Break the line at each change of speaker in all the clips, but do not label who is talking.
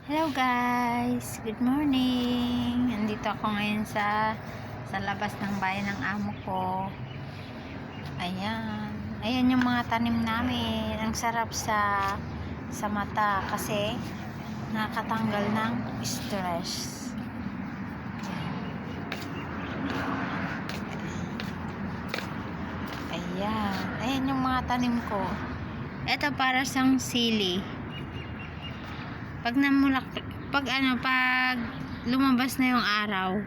Hello guys, good morning. Nandito ako ngayon sa labas ng bahay ng amo ko. Ayan yung mga tanim namin. Ang sarap sa mata kasi nakatanggal ng stress. Ayan yung mga tanim ko. Ito para sang sili. Pag lumabas na yung araw,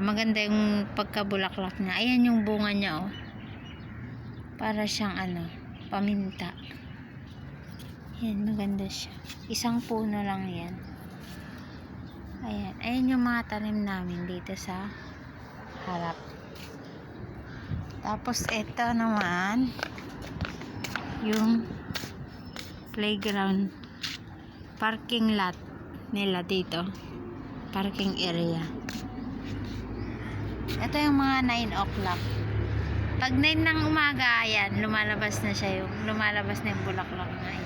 maganda yung pagkabulaklak niya. Ayan yung bunga niya, oh. Para siyang paminta. Ayan, maganda siya. Isang puno lang yan. Ayan yung mga tanim namin dito sa harap. Tapos ito naman yung playground, parking lot nila dito, parking area. Ito yung mga 9 o'clock. Pag 9 ng umaga, ayan, lumalabas na yung bulaklak na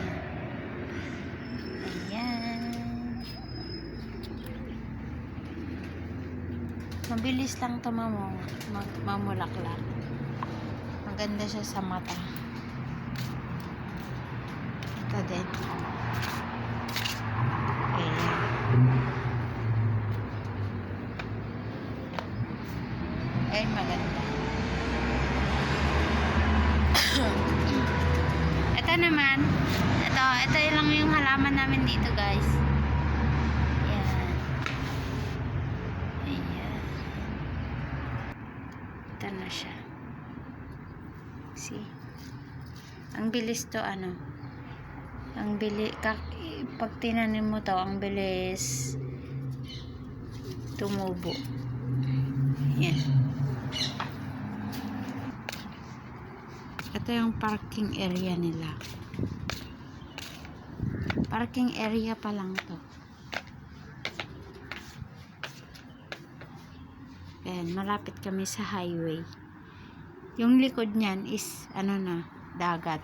yan. Mabilis lang ito mamulaklak. Maganda siya sa mata. Ito din. Ayan, maganda. Ito naman, ito lang yung halaman namin dito, guys. Ayan. Ito na siya. See? Ang bilis to, pag tinanim mo to, ang bilis tumubo. Yan. Ito yung parking area nila. Parking area pa lang to. Ayan, malapit kami sa highway. Yung likod niyan is dagat.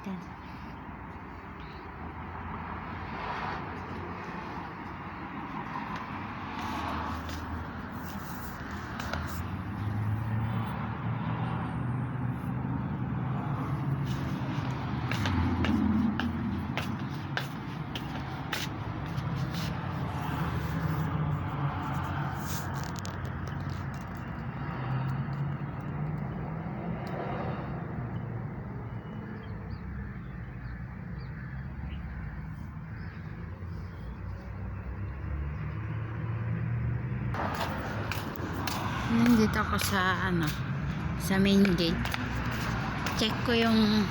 Ayan. Dito ako sa main gate. Check ko yung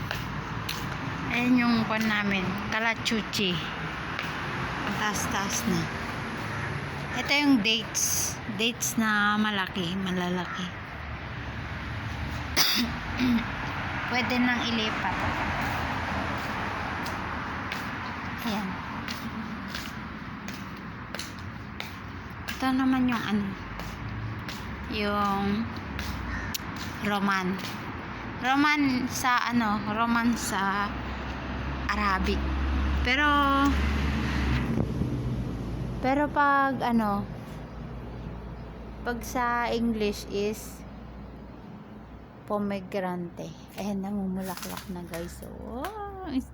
pan namin, kalachuchi. Taas-taas na. Ito yung dates na malalaki. Pwede nang ilipat. Ayan. Ito naman yung roman sa Arabic. Pero pag sa English is pomegranate. Namumulaklak na, guys.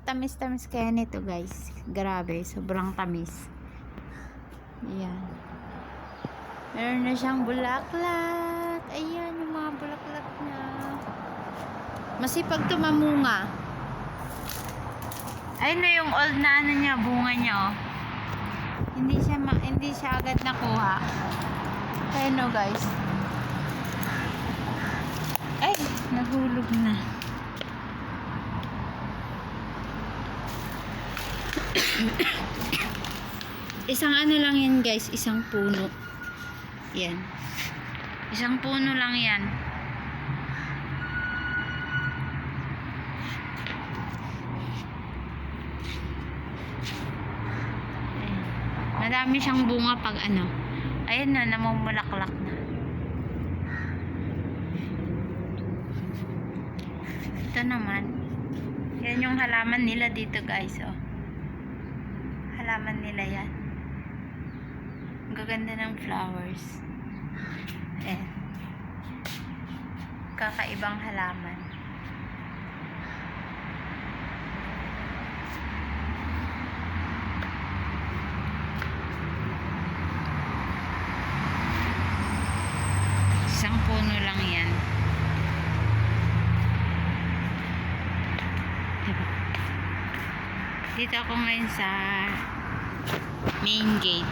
Tamis-tamis kaya nito, guys. Grabe, sobrang tamis. Ayan. Meron na siyang bulaklak. Ayan yung mga bulaklak niya. Masipag tumamunga. Ayun na yung old na niya, bunga niya, oh. Hindi siya agad nakuha. Ayun, oh, guys. Ay, nahulog na. Isang lang yan, guys, isang puno. Yan. Isang puno lang yan. Ayan. Madami siyang bunga pag Ayan na, namumulaklak na. Ito naman. Yan yung halaman nila dito, guys, oh. halaman nila yan. Ang gaganda ng flowers. Ayan. Kakaibang halaman. Isang puno lang yan. Diba? Dito ako ngayon sa main gate.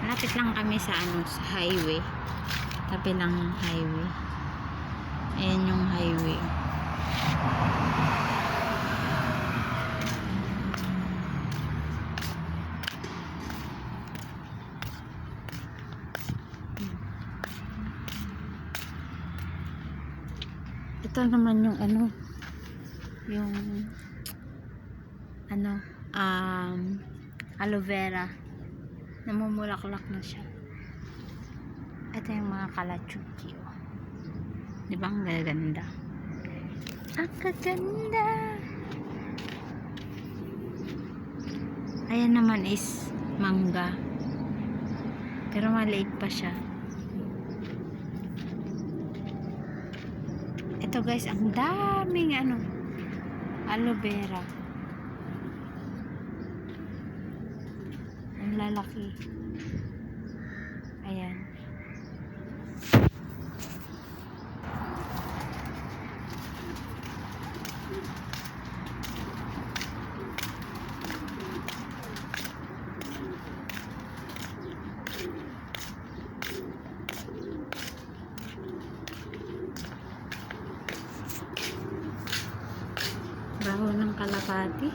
Lapit lang kami sa sa highway. Tabi lang ng highway. Ayan yung highway. Ito naman yung aloe vera. Namumulaklak na siya. Ito yung mga kalachuki. Oh. Di ba ang gaganda? Ang gaganda! Ayan naman is mangga. Pero maliit pa siya. Ito guys, ang daming aloe vera. Ang lalaki. Ayan. Baho ng kalapati.